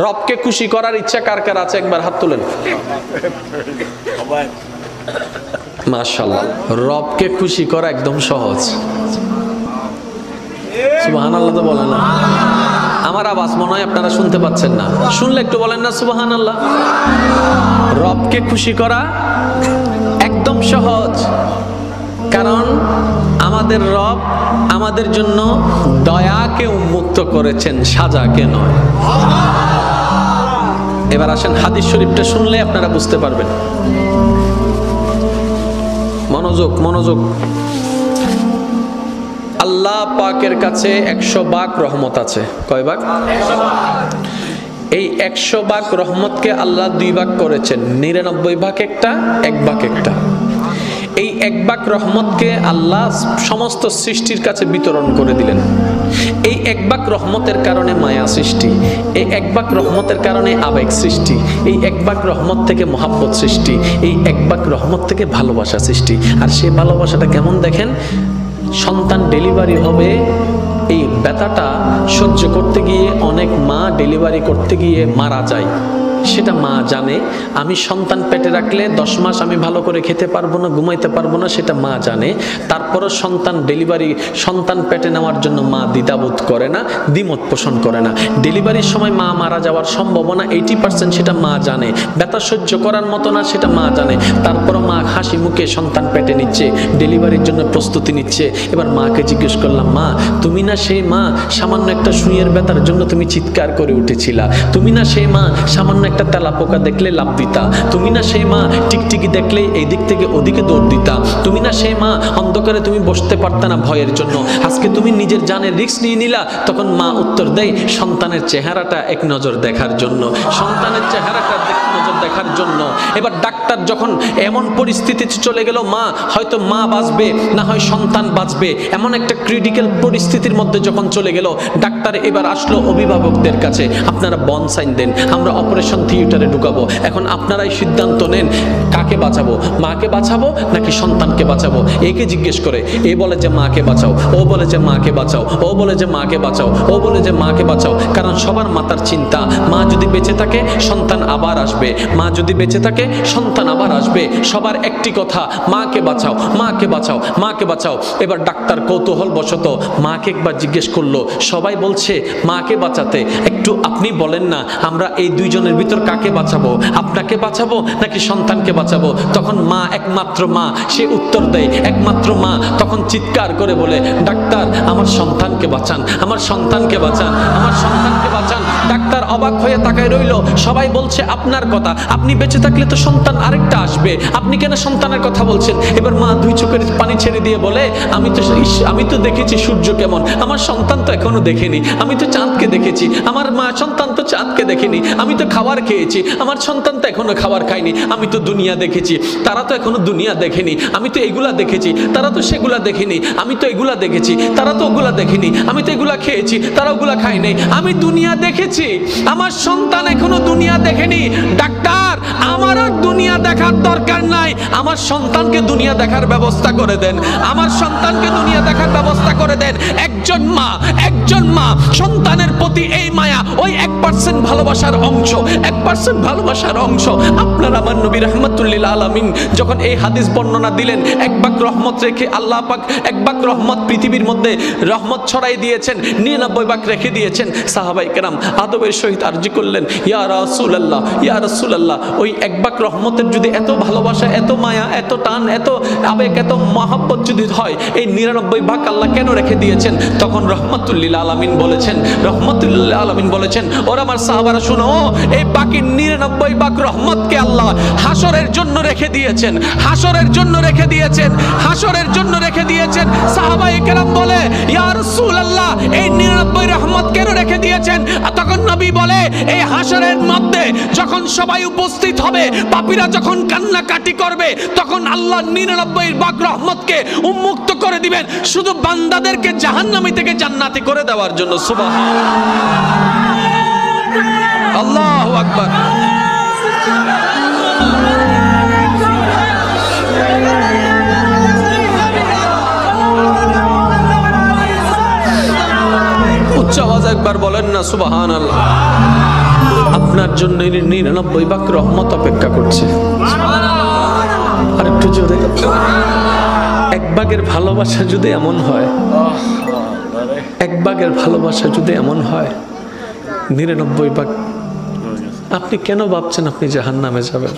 রবকে খুশি করার ইচ্ছা কার কার আছে একবার হাত তুলেন। মাশাআল্লাহ, রবকে খুশি করা একদম সহজ। সুবহানাল্লাহ তো বলেন না। আমার আওয়াজ মনে হয় আপনারা শুনতে পাচ্ছেন না, শুনলে একটু বলেন না সুবহানাল্লাহ। রবকে খুশি করা একদম সহজ, কারণ আমাদের রব আমাদের জন্য দয়াকে উন্মুক্ত করেছেন, সাজাকে নয়। এবার আসেন হাদিস শরীফটা শুনলে আপনারা বুঝতে পারবেন। মনোযোগ মনোযোগ। আল্লাহ পাকের কাছে 100 ভাগ রহমত আছে। কয় ভাগ? এই 100 ভাগ রহমতকে আল্লাহ 2 ভাগ করেছেন, 99 ভাগ একটা, 1 ভাগ একটা। এই 1 ভাগ রহমতকে আল্লাহ সমস্ত সৃষ্টির কাছে বিতরণ করে দিলেন। এই 1 ভাগ রহমতের কারণে মায়া সৃষ্টি, এই 1 ভাগ রহমতের কারণে আবেগ সৃষ্টি, এই 1 ভাগ রহমত থেকে মহাব্বত সৃষ্টি, এই 1 ভাগ রহমত থেকে ভালোবাসা সৃষ্টি। আর সেই ভালোবাসাটা কেমন দেখেন, সন্তান ডেলিভারি হবে, এই ব্যথাটা সহ্য করতে গিয়ে অনেক মা ডেলিভারি করতে গিয়ে মারা যায়। সেটা মা জানে। আমি সন্তান পেটে রাখলে 10 মাস আমি ভালো করে খেতে পারবো না, ঘুমাইতে পারবো না, সেটা মা জানে। তারপরও সন্তান পেটে নেওয়ার জন্য মা দ্বিধাবোধ করে না, দ্বিমত পোষণ করে না। ডেলিভারির সময় মা মারা যাওয়ার সম্ভাবনা 80% সেটা মা জানে। ব্যথা সহ্য করার মতো না, সেটা মা জানে। তারপরও মা হাসি মুখে সন্তান পেটে নিচ্ছে, ডেলিভারির জন্য প্রস্তুতি নিচ্ছে। এবার মাকে জিজ্ঞেস করলাম, মা তুমি না সেই মা সামান্য একটা সুইয়ের ব্যথার জন্য তুমি চিৎকার করে উঠেছিলা? তুমি না সেই মা সামান্য একটা তেলাপোকা দেখলে লাভ দিতা? তুমি না সেই মা টিকটিকি দেখলে এই দিক থেকে ওদিকে দৌড় দিতা? তুমি না সেই মা অন্ধকারে তুমি বসতে পারতা না ভয়ের জন্য? আজকে তুমি নিজের জানের রিস্ক নিয়ে নিলা। তখন মা উত্তর দেয়, সন্তানের চেহারাটা এক নজর দেখার জন্য, সন্তানের চেহারাটা এক নজর দেখার জন্য। এবার ডাক্তার যখন এমন পরিস্থিতি চলে গেল, মা হয়তো মা বাঁচবে না হয় সন্তান বাঁচবে, এমন একটা ক্রিটিক্যাল পরিস্থিতির মধ্যে যখন চলে গেল, ডাক্তার এবার আসলো অভিভাবকদের কাছে, আপনারা বন সাইন দেন, আমরা অপারেশন থিয়েটারে ঢুকাবো। এখন আপনারাই সিদ্ধান্ত নেন, কাকে বাঁচাবো? মাকে বাঁচাবো নাকি সন্তানকে বাঁচাবো? একে জিজ্ঞেস করে, এ বলে যে মাকে বাঁচাও, ও বলে যে মাকে বাঁচাও, ও বলে যে মাকে বাঁচাও, ও বলে যে মাকে বাঁচাও। কারণ সবার মাথার চিন্তা, মা যদি বেঁচে থাকে সন্তান আবার আসবে, মা যদি বেঁচে থাকে সন্তান আবার আসবে। সবার একটি কথা, মাকে বাঁচাও, মাকে বাঁচাও, মাকে বাঁচাও। এবার ডাক্তার কৌতূহল বশত মাকে একবার জিজ্ঞেস করলো, সবাই বলছে মাকে বাঁচাতে, একটু আপনি বলেন না আমরা এই দুইজনের ভিতর কাকে বাঁচাবো? আপনাকে বাঁচাবো নাকি সন্তানকে বাঁচাবো? তখন মা, একমাত্র মা, সে উত্তর দেয়, একমাত্র মা তখন চিৎকার করে বলে, ডাক্তার আমার সন্তানকে বাঁচান, আমার সন্তানকে বাঁচান, আমার সন্তানকে বাঁচান। ডাক্তার অবাক হয়ে তাকায় রইল। সবাই বলছে আপনার কথা, আপনি বেঁচে থাকলে তো সন্তান আরেকটা আসবে, আপনি কেন সন্তানের কথা বলছেন? এবার মা 2 চোখের পানি ছেড়ে দিয়ে বলে, আমি তো দেখেছি সূর্য কেমন, আমার সন্তান তো এখনো দেখেনি। আমি তো চাঁদকে দেখেছি, আমার মা সন্তান তো চাঁদকে দেখেনি। আমি তো খাবার খেয়েছি, আমার সন্তান তো এখনো খাবার খায়নি। আমি তো দুনিয়া দেখেছি, তারা তো এখনো দুনিয়া দেখেনি। আমি তো এগুলা দেখেছি, তারা তো সেগুলা দেখেনি। আমি তো এগুলা দেখেছি, তারা তো ওগুলা দেখেনি। আমি তো এগুলা খেয়েছি, তারা ওগুলা খায় নাই। আমি দুনিয়া দেখেছি, আমার সন্তান এখনো দুনিয়া দেখেনি। ডাক্তার আমার আর দুনিয়া দেখার দরকার নাই, আমার সন্তানকে দুনিয়া দেখার ব্যবস্থা করে দেন, আমার সন্তানকে দুনিয়া দেখার ব্যবস্থা করে দেন। একজন মা সন্তানের প্রতি এই মায়া, ওই 1% ভালোবাসার অংশ, 1% ভালোবাসার অংশ। আপনার আমার নবী রাহমাতুল্লিল আলামিন যখন এই হাদিস বর্ণনা দিলেন, 1 ভাগ রহমত রেখে আল্লাহ পাক 1 ভাগ রহমত পৃথিবীর মধ্যে রহমত ছড়াই দিয়েছেন, 99 ভাগ রেখে দিয়েছেন। সাহাবায়ে কেরাম আদবের সহিত আরজি করলেন, ইয়া রাসূলুল্লাহ, ইয়া রাসূলুল্লাহ, ওই 1 ভাগ রহমতের যদি এত ভালোবাসা, এত মায়া, এত টান, এত আবেগ, এত মহব্বত যদি হয়, এই 99 ভাগ আল্লাহ কেন রেখে দিয়েছেন? তখন রহমাতুল্লিল আলামিন বলেছেন, ওরা আমার সাহাবারা শুনো, এই বাকি 99 ভাগ রহমতকে আল্লাহ হাসরের জন্য রেখে দিয়েছেন, হাসরের জন্য রেখে দিয়েছেন, হাসরের জন্য রেখে দিয়েছেন। সাহাবায়ে কেরাম বলে, ইয়া রাসূলুল্লাহ, এই 99 রহমত কেন রেখে দিয়েছেন? তখন নবী বলে, এই হাসরের মধ্যে যখন সবাই উপস্থিত হবে, পাপীরা যখন কান্নাকাটি করবে, তখন আল্লাহ 99 ভাগ রহমতকে উন্মুক্ত করে দিবেন শুধু বান্দাদেরকে জাহান্নামী থেকে জান্নাতি করে দেওয়ার জন্য। সুবহানাল্লাহ, আল্লাহু আকবার। উচ্চ আওয়াজে একবার বলেন না সুবহানাল্লাহ। আপনার জন্য 99 ভাগ রহমত অপেক্ষা করছে। আর একটু জোরে, 1 ভাগের ভালোবাসা যদি এমন হয়, 1 ভাগের ভালোবাসা যদি এমন হয়, 99 ভাগ। আপনি কেন ভাবছেন আপনি জাহান্নামে যাবেন?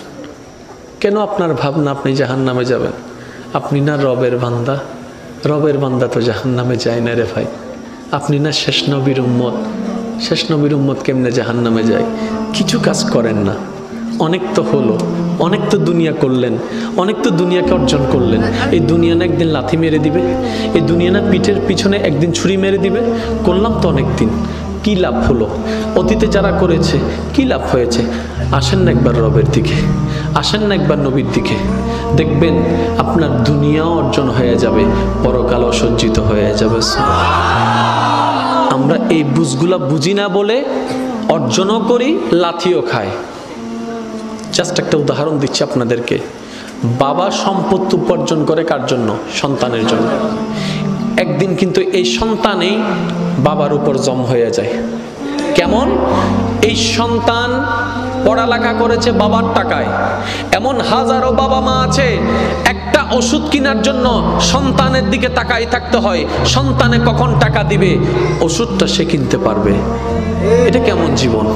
কেন আপনার ভাবনা আপনি জাহান্নামে যাবেন? আপনি না রবের বান্দা? রবের বান্দা তো জাহান্নামে যায় না রে ভাই। আপনি না শেষ নবীর উম্মত? শেষ নবীর উম্মত কেমনে জাহান্নামে যায়? কিছু কাজ করেন না, অনেক তো হলো, অনেক তো দুনিয়া করলেন, অনেক তো দুনিয়াকে অর্জন করলেন। এই দুনিয়া না একদিন লাথি মেরে দিবে, এই দুনিয়া না পিঠের পিছনে একদিন ছুরি মেরে দিবে। করলাম তো অনেক দিন, কি লাভ হলো? অতীতে যারা করেছে কি লাভ হয়েছে? আসেন না একবার রবের দিকে, আসেন না একবার নবীর দিকে, দেখবেন আপনার দুনিয়াও অর্জন হয়ে যাবে, পরকাল সজ্জিত হয়ে যাবে। আমরা এই বুঝগুলা বুঝি না বলে অর্জনও করি, লাথিও খাই। জাস্ট একটা উদাহরণ দিচ্ছি আপনাদেরকে। বাবা সম্পত্তি উপার্জন করে কার জন্য? সন্তানের জন্য। একদিন কিন্তু এই সন্তানেই বাবার উপর জম হয়ে যায়। কেমন? এই সন্তান পড়ালেখা করেছে বাবার টাকায়। এমন হাজারো বাবা মা আছে, একটা ওষুধ কেনার জন্য সন্তানের দিকে তাকাই থাকতে হয়, সন্তানে কখন টাকা দিবে ওষুধটা সে কিনতে পারবে। এটা কেমন জীবন?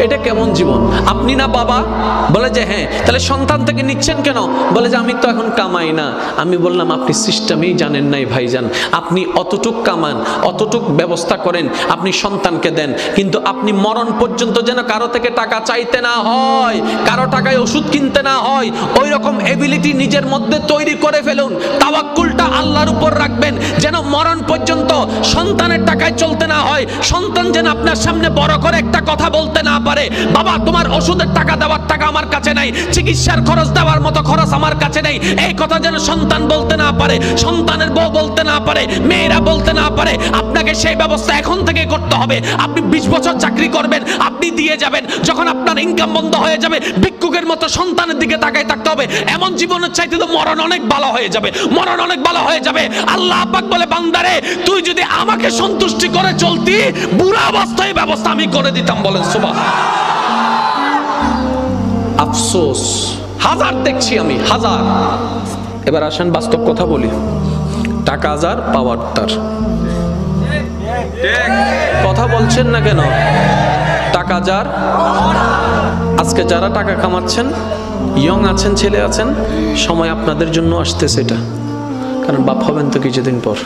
এটা কেমন জীবন? আপনি না বাবা? বলে যে হ্যাঁ। তাহলে সন্তান থেকে নিচ্ছেন কেন? বলে যে আমি তো এখন কামাই না। আমি বললাম আপনি সিস্টেমেই জানেন নাই ভাইজান। আপনি অতটুক কামান, অতটুক ব্যবস্থা করেন, আপনি সন্তানকে দেন, কিন্তু আপনি মরণ পর্যন্ত যেন কারো থেকে টাকা চাইতে না হয়, কারো টাকায় ওষুধ কিনতে না হয়, ওই রকম এবিলিটি নিজের মধ্যে তৈরি করে ফেলুন। তাওয়াক্কুলটা আল্লাহর উপর রাখবেন, যেন মরণ পর্যন্ত সন্তানের টাকায় চলতে না হয়। সন্তান যেন আপনার সামনে বড় করে একটা কথা বলতে না পারে, বাবা তোমার ওষুধের টাকা দেওয়ার টাকা আমার কাছে নাই, চিকিৎসার খরচ দেওয়ার মতো খরচ আমার কাছে নেই। এই কথা যেন সন্তান বলতে না পারে, সন্তানের বউ বলতে না পারে, মেয়েরা বলতে না পারে। আপনাকে সেই ব্যবস্থা এখন থেকে করতে হবে। আপনি 20 বছর চাকরি করবেন, আপনি দিয়ে যাবেন, যখন আপনার ইনকাম বন্ধ হয়ে যাবে ভিক্ষুকের মতো সন্তানের দিকে তাকায় থাকতে হবে। এমন জীবনের চাইতে তো মরণ অনেক ভালো হয়ে যাবে, মরণ অনেক ভালো হয়ে যাবে। আল্লাহ পাক বলে বান্দারে তুই যদি আমাকে সন্তুষ্টি করে চলতি, বুড়া অবস্থায় ব্যবস্থা আমি করে দিতাম। বলেন সুবহানাল্লাহ। আফসোস হাজার দেখছি আমি, হাজার। এবার আসেন বাস্তব কথা বলি। টাকা যার পাওয়ার তার। কথা বলছেন না কেন? টাকা যার। আজকে যারা টাকা কামাচ্ছেন, ইয়ং আছেন, ছেলে আছেন, সময় আপনাদের জন্য আসতেছে এটা। কারণ বাপ হবেন তো কিছুদিন পর।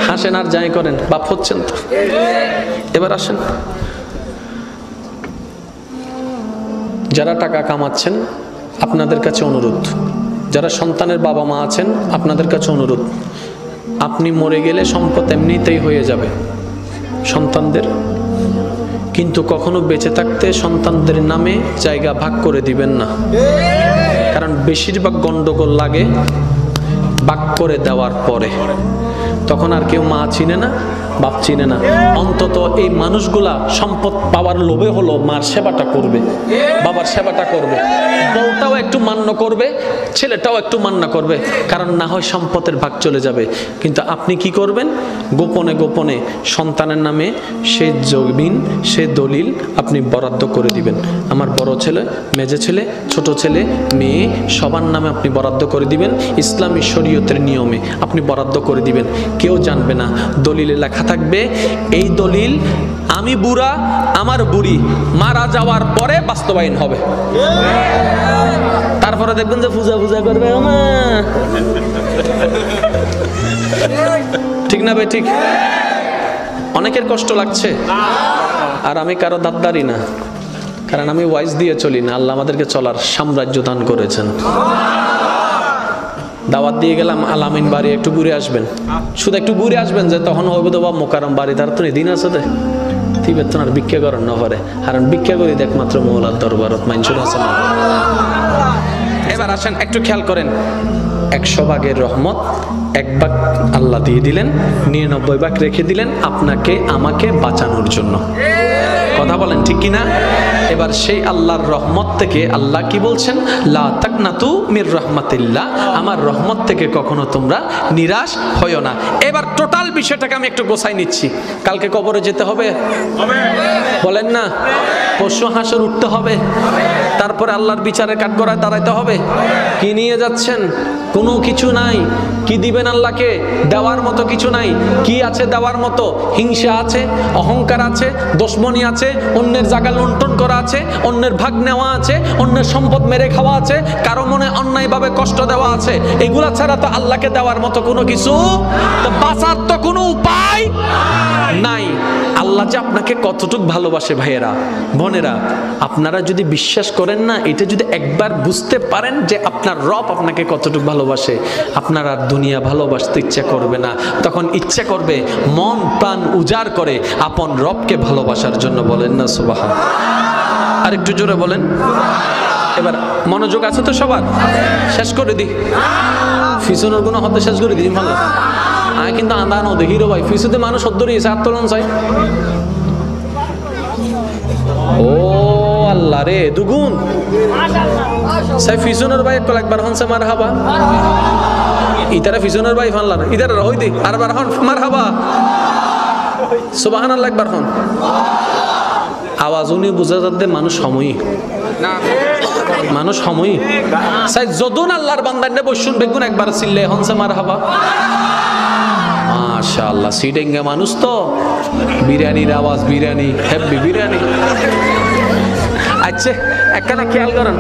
হাসেন আর যাই করেন, বাপ হচ্ছেন তো। এবার আসেন, যারা টাকা কামাচ্ছেন আপনাদের কাছে অনুরোধ, যারা সন্তানের বাবা মা আছেন আপনাদের কাছে অনুরোধ, আপনি মরে গেলে সম্পদ এমনিতেই হয়ে যাবে সন্তানদের, কিন্তু কখনো বেঁচে থাকতে সন্তানদের নামে জায়গা ভাগ করে দিবেন না। কারণ বেশিরভাগ গন্ডগোল লাগে ভাগ করে দেওয়ার পরে। তখন আর কেউ মা চিনে না, বাপ চিনে না। অন্তত এই মানুষগুলা সম্পদ পাওয়ার লোভে হলো মার সেবাটা করবে, বাবার সেবাটা করবে, বউটাও একটু মান্য করবে, ছেলেটাও একটু মান্য করবে। কারণ না হয় সম্পদের ভাগ চলে যাবে। কিন্তু আপনি কি করবেন? গোপনে গোপনে সন্তানের নামে সে জমিন, সে দলিল আপনি বরাদ্দ করে দিবেন। আমার বড় ছেলে, মেজে ছেলে, ছোট ছেলে, মেয়ে সবার নামে আপনি বরাদ্দ করে দিবেন। ইসলামী শরীয়তের নিয়মে আপনি বরাদ্দ করে দিবেন। কেউ জানবে না। দলিলে লেখা থাকবে এই দলিল আমি বুড়া, আমার বুড়ি মারা যাওয়ার পরে বাস্তবায়ন হবে। তারপরে দেখবেন যে পূজা পূজা করবে। ঠিক না ভাই? ঠিক। অনেকের কষ্ট লাগছে, আর আমি কারো দাদদারি না, কারণ আমি ওয়াইজ দিয়ে চলি না। আল্লাহ আমাদেরকে চলার সাম্রাজ্য দান করেছেন। দাওয়াত দিয়ে গেলাম আলামিন বাড়ি, একটু ঘুরে আসবেন, শুধু একটু ঘুরে আসবেন, যে তখন হইব তো বা মোকারম বাড়ি, তার তো দিন আছে দে তিবের তো আর ভিক্ষা করেন না পারে। আর ভিক্ষা করি একমাত্র মৌলার দরবারত মাইনসুর হাসান। এবার আসেন একটু খেয়াল করেন, 100 ভাগের রহমত 1 ভাগ আল্লাহ দিয়ে দিলেন, 99 ভাগ রেখে দিলেন আপনাকে আমাকে বাঁচানোর জন্য। কথা বলেন ঠিক কিনা? এবার সেই আল্লাহর রহমত থেকে আল্লাহ কি বলছেন? লা তাকনাতু মির রাহমাতিল্লাহ, আমার রহমত থেকে কখনো তোমরা নিরাশ হইও না। এবার টোটাল বিষয়টাকে আমি একটু গোছাই নিচ্ছি। কালকে কবরে যেতে হবে, বলেন না? পরশু হাসর উঠতে হবে, তারপরে আল্লাহর বিচারে কাঠগড়ায় দাঁড়াইতে হবে। কি নিয়ে যাচ্ছেন? কোনো কিছু নাই। কি দিবেন আল্লাহকে? দেওয়ার মতো কিছু নাই। কি আছে দেওয়ার মতো? হিংসা আছে, অহংকার আছে, দুশমনি আছে, অন্যের জায়গা লুণ্ঠন করা আছে, অন্যের ভাগ নেওয়া আছে, অন্যের সম্পদ মেরে খাওয়া আছে, কারো মনে অন্যায়ভাবে কষ্ট দেওয়া আছে। এগুলা ছাড়া তো আল্লাহকে দেওয়ার মতো কোনো কিছু, তো বাঁচার তো কোনো উপায় নাই। আল্লাহ যে আপনাকে কতটুকু ভালোবাসে ভাইয়েরা বোনেরা, আপনারা যদি বিশ্বাস করেন না, এটা যদি একবার বুঝতে পারেন যে আপনার রব আপনাকে কতটুকু ভালোবাসে, আপনার আর দুনিয়া ভালোবাসতে ইচ্ছা করবে না। তখন ইচ্ছা করবে মন প্রাণ উজাড় করে আপন রবকে ভালোবাসার জন্য। বলেন না সুবহান। আর একটু জোরে বলেন। এবার মনোযোগ আছে তো সবার? শেষ করে দিই, ফিসনের কোনো হতে শেষ করে দিই ভালো। আমি কিন্তু আন্দানো দেখি রে ভাই, ফিসুতে মানুষ হদ্দরিয়েছে আত্মরণ চাই। ও আল্লাহ রে, দুগুণ সাই ফিসনের ভাই একবার হনছে মার হাবা, ইতারা ফিসনের ভাই ফানলা না, ইতারা হই দি আর বার হন মার হাবা সুবহানাল্লাহ একবার হন। আওয়াজ উনি বুঝা যাতে মানুষ সময়ই মানুষ সময়ই সাই যদুন আল্লাহর বান্দানে বসুন বেগুন একবার চিল্লে হনছে মার হাবা। মাশাআল্লাহ, সিডেঙ্গা মানুষ তো, বিরিয়ানির আওয়াজ, বিরিয়ানি হেভি বিরিয়ানি। আচ্ছা একখানা খেয়াল করেন,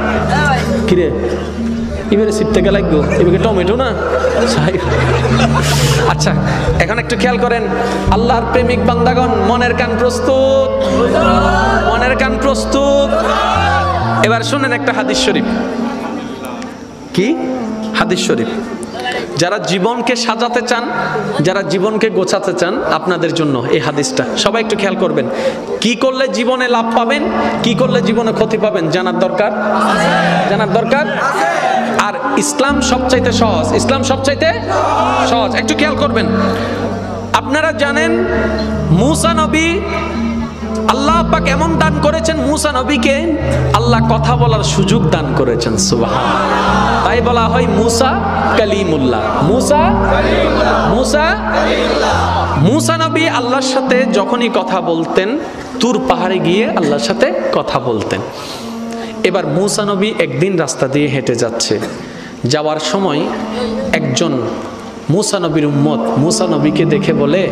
কিরে এবারে সিপ থেকে লাগবে, এবারে টমেটো না। আচ্ছা এখন একটু খেয়াল করেন, আল্লাহর প্রেমিক বান্দাগণ, মনের কান প্রস্তুত, মনের কান প্রস্তুত। এবার শুনেন একটা হাদিস শরীফ। কি হাদিস শরীফ? যারা জীবনকে সাজাতে চান, যারা জীবনকে গোছাতে চান, আপনাদের জন্য এই হাদিসটা। সবাই একটু খেয়াল করবেন। কি করলে জীবনে লাভ পাবেন, কি করলে জীবনে ক্ষতি পাবেন জানার দরকার, জানার দরকার। আর ইসলাম সবচাইতে সহজ, ইসলাম সবচাইতে সহজ। একটু খেয়াল করবেন। আপনারা জানেন মুসা নবী, আল্লাহ পাক এমন দান করেছেন মুসা নবীকে, আল্লাহ কথা বলার সুযোগ দান করেছেন সুবহানাল্লাহ। তাই বলা হয় মুসা কালিমুল্লাহ। মুসা মুসা মুসা নবী আল্লাহর সাথে যখনই কথা বলতেন, তুর পাহাড়ে গিয়ে আল্লাহর সাথে কথা বলতেন। এবার মুসা নবী একদিন রাস্তা দিয়ে হেঁটে যাচ্ছে, যাওয়ার সময় একজন মুসা নবীর উম্মত মুসা নবীকে দেখে বলে,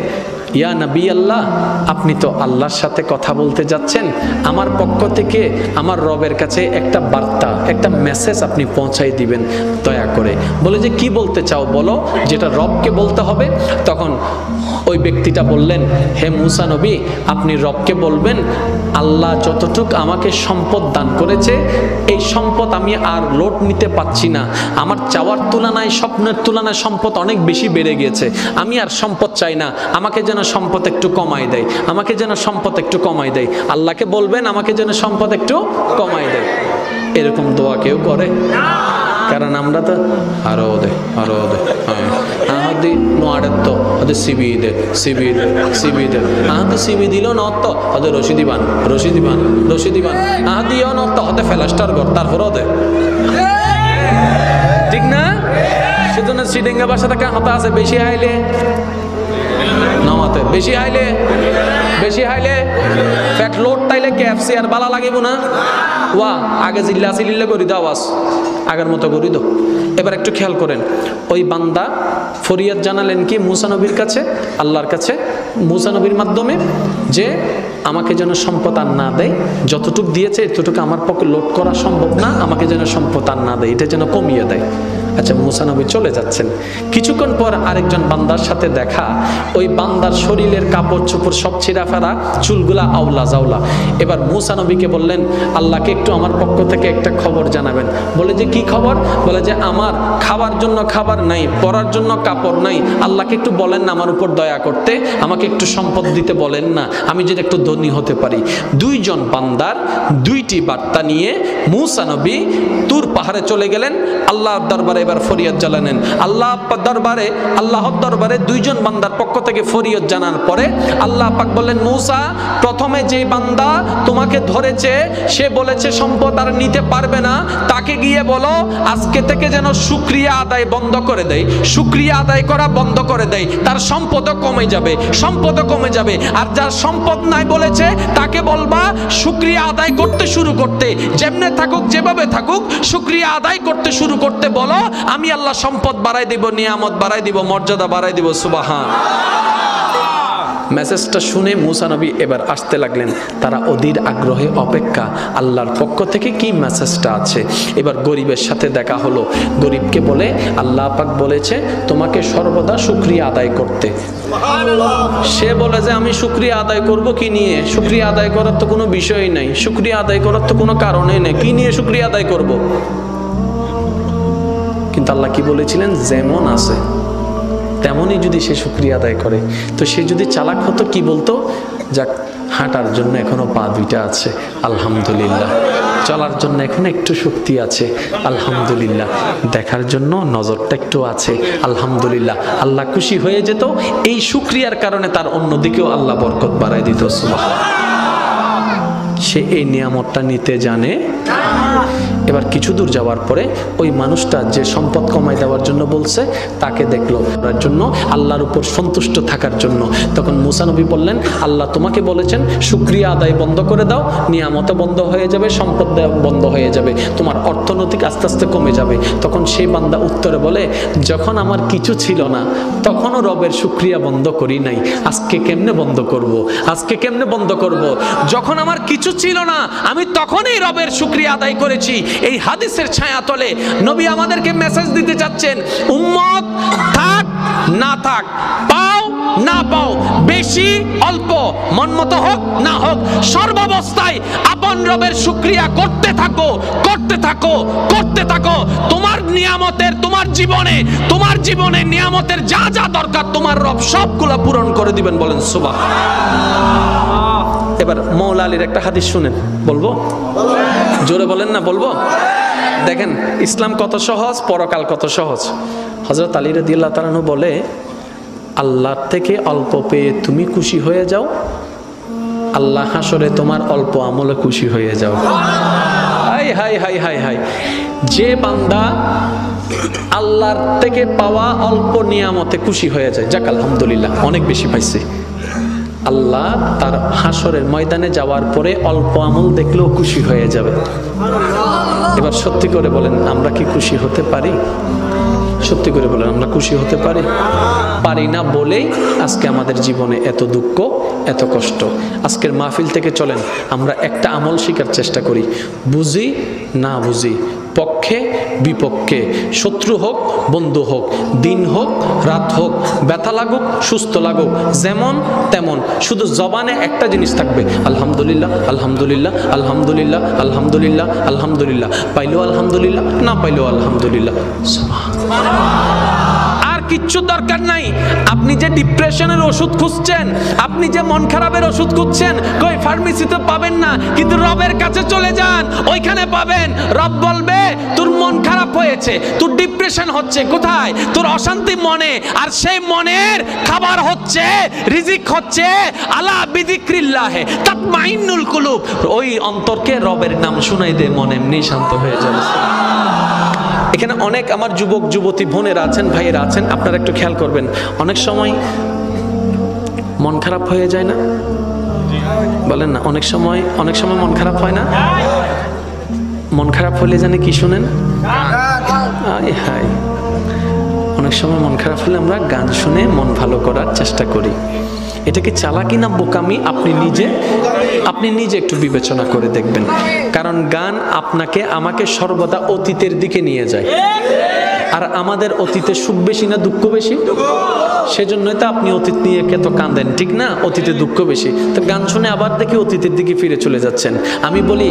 ইয়া নবী আল্লাহ, আপনি তো আল্লাহর সাথে কথা বলতে যাচ্ছেন, আমার পক্ষ থেকে আমার রবের কাছে একটা বার্তা, একটা মেসেজ আপনি পৌঁছাই দিবেন দয়া করে। বলে যে কি বলতে চাও বলো, যেটা রবকে বলতে হবে। তখন ওই ব্যক্তিটা বললেন, হে মুসা নবী, আপনি রবকে বলবেন, আল্লাহ যতটুক আমাকে সম্পদ দান করেছে, এই সম্পদ আমি আর লোড নিতে পাচ্ছি না। আমার চাওয়ার তুলনায়, স্বপ্নের তুলনায় সম্পদ অনেক বেশি বেড়ে গিয়েছে। আমি আর সম্পদ চাই না, আমাকে যেন সম্পদ একটু কমাই দেয়, আমাকে যেন সম্পদ একটু কমাই দেয়। আল্লাহকে বলবেন আমাকে যেন সম্পদ একটু কমাই দেয়। এরকম দোয়া কেউ করে? কারণ আমরা তো আরো দে আরো দে, আহাদি নোয়ারের তো ওদের সিবি দে সিবি দে সিবি দে, আহাদি সিবি দিল নত ওদের রশিদি বান রশিদি বান রশিদি বান, আহাদিও নত হতে ফেলাস্টার ঘর তারপরও দে, ঠিক না? সেজন্য সিডেঙ্গা বাসা থেকে হতা আছে, বেশি হাইলে নামাতে, বেশি হাইলে বেশি হাইলে ফ্যাট লোড তাইলে কেএফসি আর বালা লাগিব না। ওয়া আগে জিল্লা সিলিল্লা করি দাও, আওয়াজ আগের মতো করি দাও। এবার একটু খেয়াল করেন, ওই বান্দা ফরিয়াদ জানালেন কি মুসা নবীর কাছে, আল্লাহর কাছে মুসা নবীর মাধ্যমে, যে আমাকে যেন সম্পদ আর না দেয়, যতটুক দিয়েছে এতটুকু আমার পক্ষে লোড করা সম্ভব না, আমাকে যেন সম্পদ আর না দেয়, এটা যেন কমিয়ে দেয়। আচ্ছা মুসা নবী চলে যাচ্ছেন, কিছুক্ষণ পর আরেকজন বান্দার সাথে দেখা। ওই বান্দার শরীরের কাপড় চোপড় সব ছিঁড়া ফেরা, চুলগুলা আউলা জাউলা। এবার মুসা নবীকে বললেন, আল্লাহকে একটু আমার পক্ষ থেকে একটা খবর জানাবেন। বলে যে কি খবর? বলে যে আমার খাবার জন্য খাবার নাই, পরার জন্য কাপড় নাই, আল্লাহকে একটু বলেন না আমার উপর দয়া করতে, আমাকে একটু সম্পদ দিতে বলেন না, আমি যদি একটু ধনী হতে পারি। দুইজন বান্দার দুইটি বার্তা নিয়ে মুসা নবী তুর পাহাড়ে চলে গেলেন, আল্লাহর দরবারে এবার ফরিয়াদ জানালেন আল্লাহর দরবারে দুইজন বান্দার পক্ষ থেকে ফরিয়াদ জানার পরে আল্লাহ পাক বললেন, মূসা, প্রথমে যে বান্দা তোমাকে ধরেছে সে বলেছে সম্পদ আর নিতে পারবে না, তাকে গিয়ে বলো আজকে থেকে যেন শুকরিয়া আদায় বন্ধ করে দেয়, শুকরিয়া আদায় করা বন্ধ করে দেয়, তার সম্পদও কমে যাবে। আর যার সম্পদ নাই বলেছে তাকে বলবা শুকরিয়া আদায় করতে শুরু করতে, যেমনে থাকুক যেভাবে থাকুক শুকরিয়া আদায় করতে শুরু করতে বলো, আমি আল্লাহ সম্পদ বাড়াই দিব, নিয়ামত বাড়াই দিব, মর্যাদা বাড়াই দিব। সুবহান। মেসেজটা শুনে মুসা নবী এবার আসতে লাগলেন। তারা অধীর আগ্রহে অপেক্ষা আল্লাহর পক্ষ থেকে কি মেসেজটা আছে। এবার গরিবের সাথে দেখা হলো। গরিবকে বলে আল্লাহ পাক বলেছে তোমাকে সর্বদা শুকরিয়া আদায় করতে। সে বলে যে আমি শুকরিয়া আদায় করব কি নিয়ে? শুকরিয়া আদায় করার তো কোনো বিষয়ই নাই, শুকরিয়া আদায় করার তো কোনো কারণই নেই, কি নিয়ে শুকরিয়া আদায় করব? কিন্তু আল্লাহ কি বলেছিলেন, যেমন আছে তেমনই যদি সে শুকরিয়া আদায় করে। তো সে যদি চালাক হতো কি বলতো, যাক হাঁটার জন্য এখনো পা দুইটা আছে আলহামদুলিল্লাহ, চলার জন্য এখন একটু শক্তি আছে আলহামদুলিল্লাহ, দেখার জন্য নজরটা একটু আছে আলহামদুলিল্লাহ। আল্লাহ খুশি হয়ে যেত, এই শুকরিয়ার কারণে তার অন্যদিকেও আল্লাহ বরকত বাড়ায় দিত। সুবহানাল্লাহ। সে এই নিয়ামতটা নিতে জানে। এবার কিছু দূর যাওয়ার পরে ওই মানুষটা যে সম্পদ কমাই দেওয়ার জন্য বলছে তাকে দেখলো, তার জন্য আল্লাহর উপর সন্তুষ্ট থাকার জন্য। তখন মুসা নবী বললেন, আল্লাহ তোমাকে বলেছেন শুকরিয়া আদায় বন্ধ করে দাও, নিয়ামত বন্ধ হয়ে যাবে, সম্পদ বন্ধ হয়ে যাবে, তোমার অর্থনৈতিক আস্তে আস্তে কমে যাবে। তখন সেই বান্দা উত্তরে বলে, যখন আমার কিছু ছিল না তখনও রবের শুকরিয়া বন্ধ করি নাই, আজকে কেমনে বন্ধ করব? আজকে কেমনে বন্ধ করব? যখন আমার কিছু ছিল না আমি তখনই রবের শুকরিয়া আদায় করেছি। এই হাদিসের ছায়া তলে নবী আমাদেরকে মেসেজ দিতে চাচ্ছেন, উম্মত থাক না থাক, পাও না পাও, বেশি অল্প, মন মতো হোক না হোক, সর্বাবস্থায় আপন রবের শুকরিয়া করতে থাকো, করতে থাকো, করতে থাকো। তোমার নিয়ামতের, তোমার জীবনে নিয়ামতের যা যা দরকার তোমার রব সবগুলা পূরণ করে দিবেন। বলেন সুবহানাল্লাহ। এবার মৌলা আলীর একটা হাদিস শুনেন, বলবো? জোরে বলেন না, বলবো? দেখেন ইসলাম কত সহজ, পরকাল কত সহজ। হযরত আলী রাদিয়াল্লাহু তাআলা আনহু বলে, আল্লাহর থেকে অল্প পেয়ে তুমি খুশি হয়ে যাও, আল্লাহ হাসরে তোমার অল্প আমলে খুশি হয়ে যাও। High high high high high. যে বান্দা আল্লাহর থেকে পাওয়া অল্প নিয়ামতে খুশি হয়ে যায়, যাক আলহামদুলিল্লাহ অনেক বেশি পাইছে, আল্লাহ তার হাসরের ময়দানে যাওয়ার পরে অল্প আমল দেখলেও খুশি হয়ে যাবে। এবার সত্যি করে বলেন, আমরা কি খুশি হতে পারি? সত্যি করে বলেন, আমরা খুশি হতে পারি? পারি না বলেই আজকে আমাদের জীবনে এত দুঃখ, এত কষ্ট। আজকের মাহফিল থেকে চলেন আমরা একটা আমল শিখার চেষ্টা করি, বুঝি না বুঝি, পক্ষে বিপক্ষে, শত্রু হোক বন্ধু হোক, দিন হোক রাত হোক, ব্যথা লাগুক সুস্থ লাগুক, যেমন তেমন, শুধু জবানে একটা জিনিস থাকবে, আলহামদুলিল্লাহ আলহামদুলিল্লাহ আলহামদুলিল্লাহ আলহামদুলিল্লাহ আলহামদুলিল্লাহ, পাইলেও আলহামদুলিল্লাহ, না পাইলেও আলহামদুলিল্লাহ। আর কিচ্ছু দরকার নাই। আপনি যে ডিপ্রেশনের ওষুধ খুঁজছেন, আপনি যে মন খারাপের ওষুধ খুঁজছেন, কই ফার্মেসিতে পাবেন না, কিন্তু রবের কাছে চলে যান, ওইখানে পাবেন। রব বলবে তোর মন খারাপ হয়েছে, তোর ডিপ্রেশন হচ্ছে, কোথায়? তোর অশান্তি মনে। আর সেই মনের খাবার হচ্ছে, রিজিক হচ্ছে আলা বিযিক্রিল্লাহ তাতমাইন্নুল কুলুব। ওই অন্তরকে রবের নাম শুনাই দে, মন এমনি শান্ত হয়ে যাবে। এখানে অনেক আমার যুবক যুবতী বোনেরা আছেন, ভাইয়েরা আছেন, আপনারা একটু খেয়াল করবেন, অনেক সময় মন খারাপ হয়ে যায় না? বলেন না, অনেক সময় মন খারাপ হয় না? মন খারাপ হলে জানে কি শুনেন? আয় হায়, অনেক সময় মন খারাপ হলে আমরা গান শুনে মন ভালো করার চেষ্টা করি। এটা কি চালাকি না বোকামি? আপনি নিজে একটু বিবেচনা করে দেখবেন। কারণ গান আপনাকে আমাকে সর্বদা অতীতের দিকে নিয়ে যায়। আর আমাদের অতীতে সুখ বেশি না দুঃখ বেশি? সেজন্যই তো আপনি অতীত নিয়ে কত কাঁদেন, ঠিক না? অতীতে দুঃখ বেশি, তো গান শুনে আবার দেখি অতীতের দিকে ফিরে চলে যাচ্ছেন। আমি বলি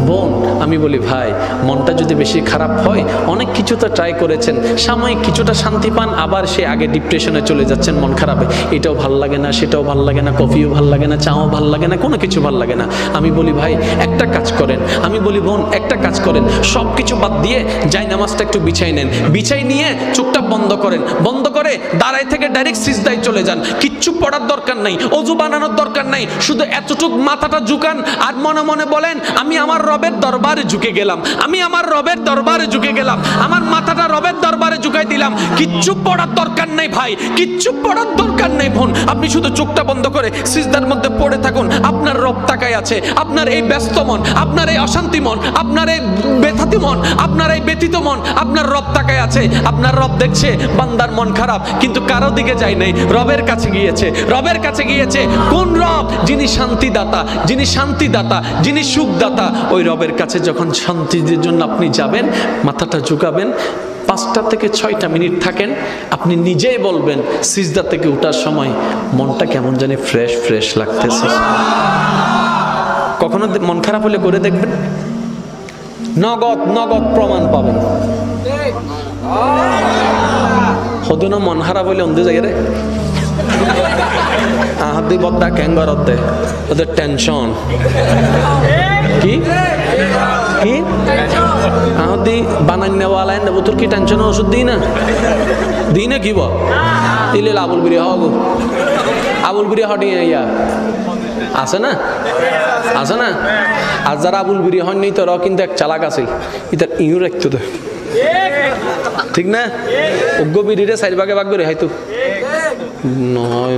বোন, আমি বলি ভাই, মনটা যদি বেশি খারাপ হয়, অনেক কিছু তো ট্রাই করেছেন, সাময়িক কিছুটা শান্তি পান, আবার সে আগে ডিপ্রেশনে চলে যাচ্ছেন মন খারাপে। এটাও ভাল লাগে না, সেটাও ভাল লাগে না, কফিও ভাল লাগে না, চাও ভাল লাগে না, কোনো কিছু ভাল লাগে না। আমি বলি ভাই একটা কাজ করেন, আমি বলি বোন একটা কাজ করেন, সব কিছু বাদ দিয়ে জায়নামাজটা একটু বিছাই নেন, বিছাই নিয়ে চোখটা বন্ধ করেন, বন্ধ করে দাঁড়ায় থেকে ডাইরেক্ট সিজদায় চলে যান। কিচ্ছু পড়ার দরকার নাই, অজু বানানোর দরকার নাই, শুধু এতটুক মাথাটা ঝুকান আর মনে মনে বলেন আমি আমার রবের দরবারে ঝুঁকে গেলাম, আমি আমার রবের দরবারে ঝুঁকে গেলাম, আমার মাথাটা রবের দরবারে ঝুঁকাই দিলাম। কিচ্ছু পড়ার দরকার নেই ভাই, কিচ্ছু পড়ার দরকার নেই বোন, আপনি শুধু চোখটা বন্ধ করে সিজদার মধ্যে পড়ে থাকুন। আপনার রব তাকায় আছে, আপনার এই ব্যস্ত মন, আপনার এই অশান্তি মন, আপনার এই ব্যথাতি মন, আপনার এই ব্যথিত মন, আপনার রব তাকায় আছে। আপনার রব দেখছে বান্দার মন খারাপ, কিন্তু কারো দিকে যায় নাই, রবের কাছে গিয়েছে, রবের কাছে গিয়েছে। কোন রব? যিনি শান্তিদাতা, যিনি শান্তিদাতা, যিনি সুখদাতা। ওই রবের কাছে যখন শান্তির জন্য আপনি যাবেন, মাথাটা ঝুঁকাবেন, 5টা থেকে 6টা মিনিট থাকেন, আপনি নিজেই বলবেন সিজদা থেকে ওঠার সময় মনটা কেমন জানি ফ্রেশ ফ্রেশ লাগতেছে। কখনো মন খারাপ হলে করে দেখবেন, নগদ নগদ প্রমাণ পাবেন। হদুন মন খারাপ হইলে অন্ধে যাই রে আহাদি বদ্দা ক্যাঙ্গর অর্ধে ওদের টেনশন কি কি আহাদি বানাই নেওয়ালায় নেবো, তোর কি টেনশন ওষুধ দিই না কি বল দিলে আবুল বিরিয়া হব, আবুল বিরিয়া হটিয়ে ইয়া আছে না, আছে না। আর যারা আবুল বিরিয়া হয়নি তোরাও কিন্তু এক চালাক আছে, ইতার ইউ রাখতো তো ঠিক না, অজ্ঞ বিড়িরে 4 ভাগে ভাগ করে হয়তো নয়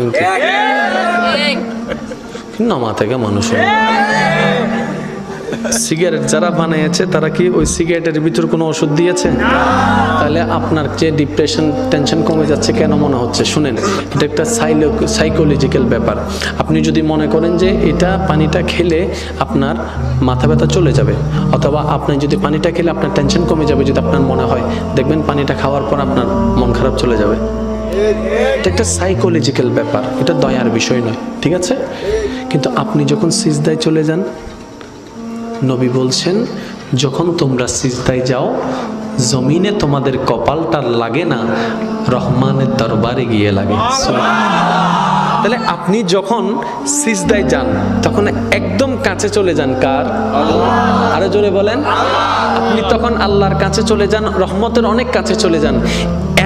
নামা থেকে মানুষ। সিগারেট যারা বানিয়েছে তারা কি ওই সিগারেটের ভিতর কোনো ওষুধ দিয়েছে? তাহলে আপনার যে ডিপ্রেশন টেনশন কমে যাচ্ছে কেন মনে হচ্ছে? শুনেন, এটা একটা সাইকোলজিক্যাল ব্যাপার। আপনি যদি মনে করেন যে এটা পানিটা খেলে আপনার মাথা ব্যথা চলে যাবে, অথবা আপনি যদি পানিটা খেলে আপনার টেনশন কমে যাবে, যদি আপনার মনে হয়, দেখবেন পানিটা খাওয়ার পর আপনার মন খারাপ চলে যাবে। এটা একটা সাইকোলজিক্যাল ব্যাপার, এটা দয়ার বিষয় নয়, ঠিক আছে? কিন্তু আপনি যখন সিজদায় চলে যান, নবী বলছেন যখন তোমরা সিজদায় যাও জমিনে তোমাদের কপালটা লাগে না, রহমানের দরবারে গিয়ে লাগে। তাহলে আপনি যখন সিজদায় যান তখন একদম কাছে চলে যান কার? আরো জোরে বলেন। আপনি তখন আল্লাহর কাছে চলে যান, রহমতের অনেক কাছে চলে যান।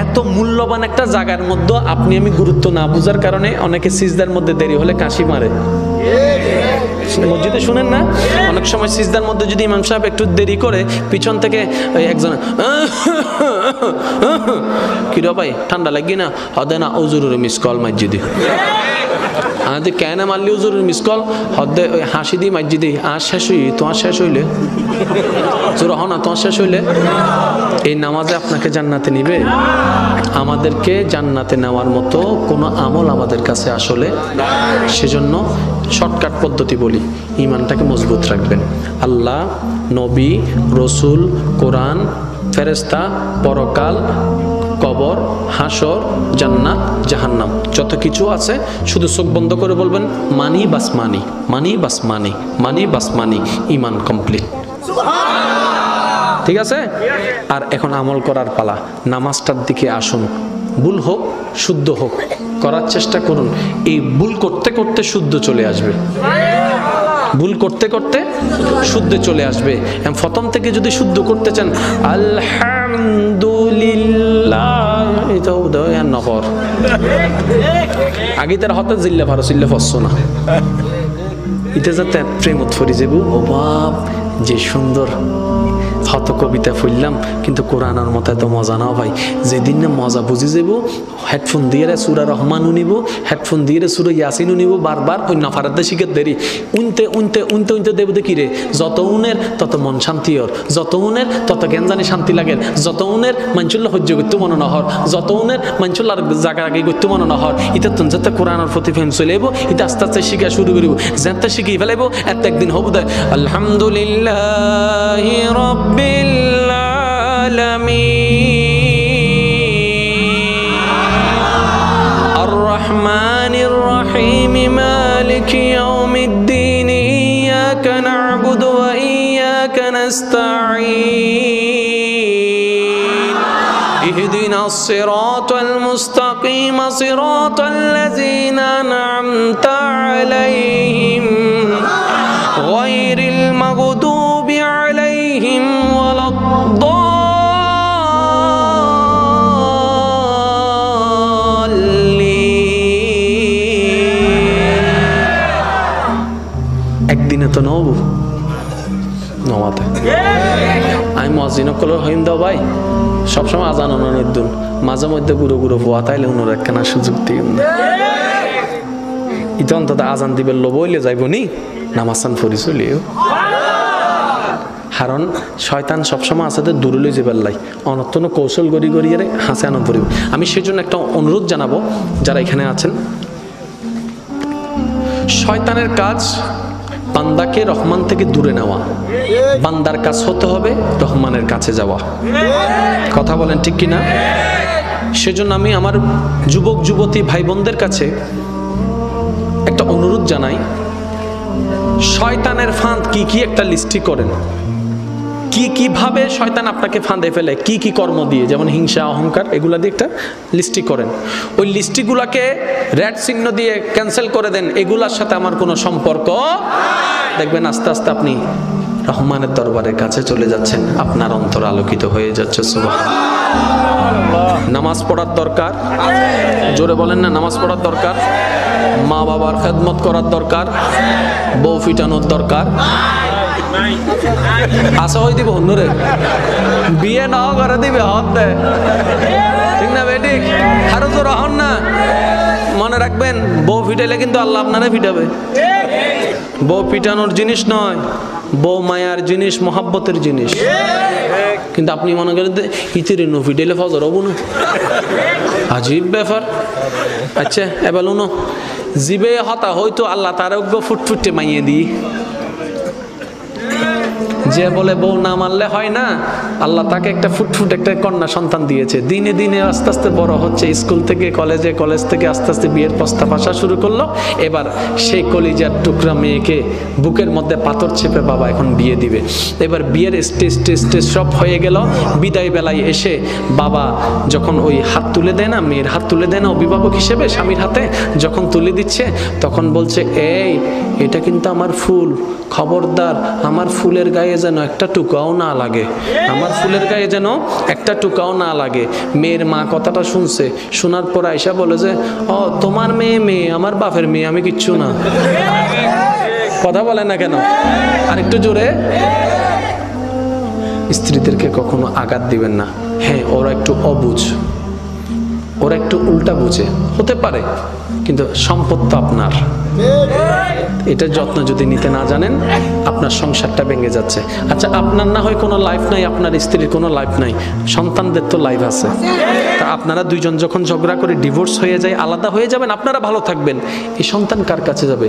এত মূল্যবান একটা জায়গার মধ্যে আপনি আমি গুরুত্ব না বুঝার কারণে অনেকে সিজদার মধ্যে দেরি হলে কাশি মারে। মসজিদে শুনেন না, অনেক সময় সিজদার মধ্যে যদি ইমাম সাহেব একটু দেরি করে, পিছন থেকে একজন কিরা ভাই ঠান্ডা লাগি না, হদে না ওজুরের মিস কল মসজিদে, আমাদের কেন মারলি ওজুরের মিস কল হদে ওই হাসি দি মসজিদে। আর শেষ হই তোমার শেষ হইলে জোর হ না, তোমার শেষ হইলে এই নামাজে আপনাকে জান্নাতে নিবে? আমাদেরকে জান্নাতে নেওয়ার মতো কোনো আমল আমাদের কাছে আসলে, সেজন্য শর্টকাট পদ্ধতি বলি, ঈমানটাকে মজবুত রাখবেন। আল্লাহ, নবী, রসুল, কোরআন, ফেরেশতা, পরকাল, কবর, হাসর, জান্নাত, জাহান্নাম, যত কিছু আছে শুধু চোখ বন্ধ করে বলবেন মানি বাস মানি, মানি বাস মানি, মানি বাস মানি, ঈমান কমপ্লিট। ঠিক আছে? আর এখন আমল করার পালা। নামাজটার দিকে আসুন। ভুল হোক শুদ্ধ হোক করার চেষ্টা করুন। এই ভুল করতে করতে শুদ্ধ চলে আসবে, ভুল করতে করতে শুদ্ধ চলে আসবে। প্রথম থেকে যদি শুদ্ধ করতে চান আলহামদুলিল্লাহ এটা উদয় নহর আগে তার হঠাৎ জিল্লা ভারো চিল্লা ফসছো না, এটা যাতে প্রেম উৎফরি যাবো। ও বাপ যে সুন্দর হত কবিতা ফুললাম, কিন্তু কোরআনের মতো এত মজা নাও ভাই। যেদিন না মজা বুঝি যাব, হেডফোন দিয়ে সুরা রহমানও নিব, হেডফোন দিয়ে সুরা ইয়াসিনও নিব, বারবার ওই নফারাতে শিখে দেরি উনতে উনতে উনতে উনতে দেব দেখি রে। যত উনের তত মন শান্তি হর, যত উনের তত জ্ঞান জানি শান্তি লাগে, যত উনের মাঞ্চুল্লা সহ্য করতে মনে নহর, যত উনের মাঞ্চুল্লার জায়গা আগে করতে মনে নহর। এটা তো যাতে কোরআনের প্রতি ফেম চলে যাবো, এটা আস্তে আস্তে শিখা শুরু করিব, যাতে শিখি ফেলাইব এত একদিন হবো দেয় আলহামদুলিল্লাহ রব্বিল আলামিন আর রহমানির রহিম মালিকি ইয়াউমিদ্দিন ইয়াকা না'বুদু ওয়া ইয়াকা নাস্তাঈন ইহদিনাস সিরাতাল মুস্তাকিম সিরাতাল লাযিনা আন'আমতা আলাইহিম গায়রিল মাগদুবি আলাইহিম ওয়ালাদ-দাল্লিন দিনে তো নব নমাতে আমি মসজিদ কলর হইম দাও ভাই সবসময় আজান অননের দুন মাঝে মধ্যে গুঁড়ো গুঁড়ো ভুয়া তাইলে উনোর একখানা সুযোগ দিই ইতো অন্তত আজান দিবে লবইলে যাইব নি নামাজান ফরি চলিও কারণ শয়তান সবসময় আছে দূরে লই যাবার লাই অনর্থন কৌশল গড়ি গড়িয়ে হাসে আনন্দ পড়িব আমি সেই জন্য একটা অনুরোধ জানাবো যারা এখানে আছেন শয়তানের কাজ বান্দাকে রহমান থেকে দূরে নেওয়া বান্দার কাজ হতে হবে রহমানের কাছে যাওয়া কথা বলেন ঠিক কিনা সেজন্য আমি আমার যুবক যুবতী ভাই বোনদের কাছে একটা অনুরোধ জানাই শয়তানের ফাঁদ কি কি একটা লিস্টি করেন কি কিভাবে শয়তান আপনাকে ফাঁদে ফেলে কি কি কর্ম দিয়ে যেমন হিংসা অহংকার এগুলা দিয়ে একটা লিস্টি করেন ওই লিস্টিগুলাকে রেড চিহ্ন দিয়ে ক্যান্সেল করে দেন এগুলার সাথে আমার কোনো সম্পর্ক দেখবেন আস্তে আস্তে আপনি রহমানের দরবারের কাছে চলে যাচ্ছেন আপনার অন্তর আলোকিত হয়ে যাচ্ছে সুবহানাল্লাহ নামাজ পড়ার দরকার জোরে বলেন না নামাজ পড়ার দরকার মা বাবার খেদমত করার দরকার বউ ফিটানোর দরকার আশা হয়ে দিব অন্যরে বিয়ে নাও করে দিবে হত দে ঠিক না বেটি আরো জোর হন না মনে রাখবেন বউ ফিটাইলে কিন্তু আল্লাহ আপনারা ফিটাবে বউ পিটানোর জিনিস নয় বউ মায়ার জিনিস মহাব্বতের জিনিস কিন্তু আপনি মনে করেন ইতিরে নো ফিটাইলে ফজর হবো না আজীব ব্যাপার আচ্ছা এবার নো জিবে হতা হয়তো আল্লাহ তার ফুটফুটে মাইয়ে দিই যে বলে বউ না মানলে হয় না আল্লাহ তাকে একটা ফুটফুট একটা কন্যা সন্তান দিয়েছে দিনে দিনে আস্তে আস্তে বড় হচ্ছে স্কুল থেকে কলেজে কলেজ থেকে আস্তে আস্তে বিয়ের প্রস্তাব আসা শুরু করলো এবার সেই কলিজার টুকরা মেয়েকে বুকের মধ্যে পাথর চেপে বাবা এখন বিয়ে দিবে এবার বিয়ের স্টেজ সব হয়ে গেল বিদায় বেলায় এসে বাবা যখন ওই হাত তুলে দেয় না মেয়ের হাত তুলে দেয় না অভিভাবক হিসেবে স্বামীর হাতে যখন তুলে দিচ্ছে তখন বলছে এই এটা কিন্তু আমার ফুল খবরদার আমার ফুলের গায়ে যেন একটা টুকাও না লাগে আমার ফুলের গায়ে যেন একটা টুকাও না লাগে মেয়ের মা কথাটা শুনছে শোনার পর আয়শা বলে যে ও তোমার মেয়ে আমার বাপের মেয়ে আমি কিচ্ছু না কথা বলে না কেন আরেকটু জোরে স্ত্রীদেরকে কখনো আঘাত দিবেন না হ্যাঁ ওরা একটু অবুঝ ওরা একটু উল্টা বুঝে হতে পারে কিন্তু সম্পদ তো আপনার এটা যত্ন যদি নিতে না জানেন আপনার সংসারটা ভেঙে যাচ্ছে আচ্ছা আপনার না হয় কোনো লাইফ নাই আপনার স্ত্রীর কোনো লাইফ নাই সন্তানদের তো লাইফ আছে তা আপনারা দুইজন যখন ঝগড়া করে ডিভোর্স হয়ে যায় আলাদা হয়ে যাবেন আপনারা ভালো থাকবেন এই সন্তান কার কাছে যাবে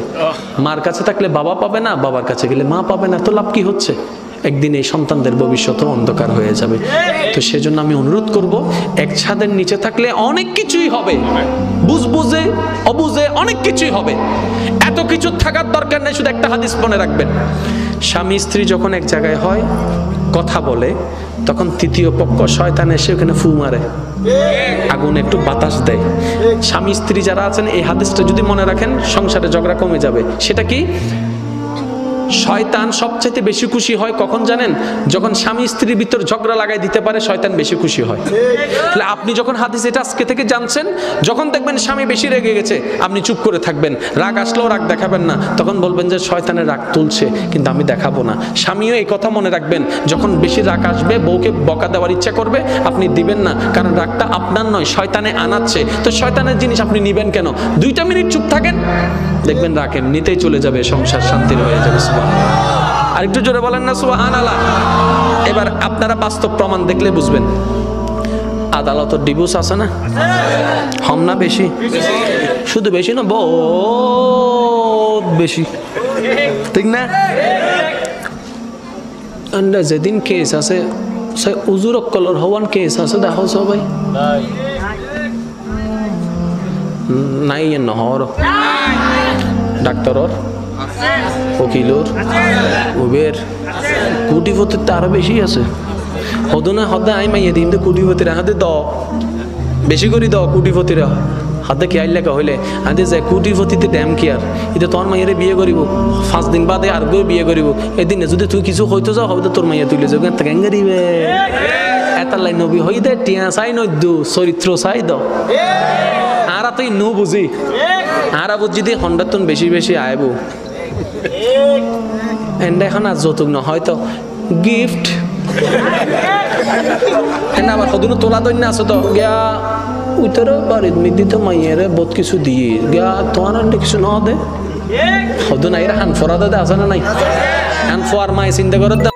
মার কাছে থাকলে বাবা পাবে না বাবার কাছে গেলে মা পাবে না তো লাভ কি হচ্ছে একদিন এই সন্তানদের ভবিষ্যৎও অন্ধকার হয়ে যাবে তো সেজন্য আমি অনুরোধ করব এক ছাদের নিচে থাকলে অনেক কিছুই হবে বুঝে অবুঝে অনেক কিছুই হবে এত কিছু থাকার দরকার নেই শুধু একটা হাদিস মনে রাখবেন স্বামী স্ত্রী যখন এক জায়গায় হয় কথা বলে তখন তৃতীয় পক্ষ শয়তান এসে ওখানে ফু মারে আগুনে একটু বাতাস দেয় স্বামী স্ত্রী যারা আছেন এই হাদিসটা যদি মনে রাখেন সংসারে ঝগড়া কমে যাবে সেটা কি শয়তান সবচেয়ে বেশি খুশি হয় কখন জানেন যখন স্বামী স্ত্রীর ভিতর ঝগড়া লাগাই দিতে পারে শয়তান বেশি খুশি হয় তাহলে আপনি যখন হাদিস এটা আজকে থেকে জানছেন যখন দেখবেন স্বামী বেশি রেগে গেছে আপনি চুপ করে থাকবেন রাগ আসলেও রাগ দেখাবেন না তখন বলবেন যে শয়তানের রাগ তুলছে কিন্তু আমি দেখাবো না স্বামীও এই কথা মনে রাখবেন যখন বেশি রাগ আসবে বউকে বকা দেওয়ার ইচ্ছা করবে আপনি দিবেন না কারণ রাগটা আপনার নয় শয়তানে আনাচ্ছে তো শয়তানের জিনিস আপনি নিবেন কেন 2টা মিনিট চুপ থাকেন দেখবেন রাগ এমনিতেই চলে যাবে সংসার শান্তির হয়ে যাবে আর একটু জোরে বলেন না সুবহানাল্লাহ এবার আপনারা বাস্তব প্রমাণ দেখলে বুঝবেন আদালতের ডিভোর্স আছে না কম না বেশি শুধু বেশি না বহুত বেশি ঠিক না যেদিন কেস আছে সে উজুর কলর হওয়ান কেস আছে দেখো সবাই নাই নহর ডাক্তারর উকিলর উবের কোটিপতির তো আরো বেশি আছে হদনে হদে আই মাইয়ে দিন তো কোটিপতিরা হাতে দ বেশি করে দাও কোটিপতিরা হাতে কি আইলে হইলে আদে যায় কোটিপতিতে ড্যাম কি আর এটা তোর মাইয়ারে বিয়ে করিব 5 দিন বাদে আর গো বিয়ে করিব এদিন যদি তুই কিছু হইতো যাও হবে তোর মাইয়া তুলে যাও কেন গেরিবে এতালাই নবী হই দে টিয়া চাই নদ্দু চরিত্র চাই দ আর তুই নো বুঝি আর বুঝি দিয়ে হন্ডাতন বেশি বেশি আইব এন্ড এখন আর যৌতুক না হয়তো গিফট এন্ড আবার সদুনো তোলা দৈন্য আছে তো গিয়া উইতরে বাড়ির মিদি তো মাইয়েরে বহুত কিছু দিয়ে গিয়া তোমার কিছু না দে সদুন আইরা হান ফরা দে আছে না নাই হান ফোয়ার মাই চিন্তা করে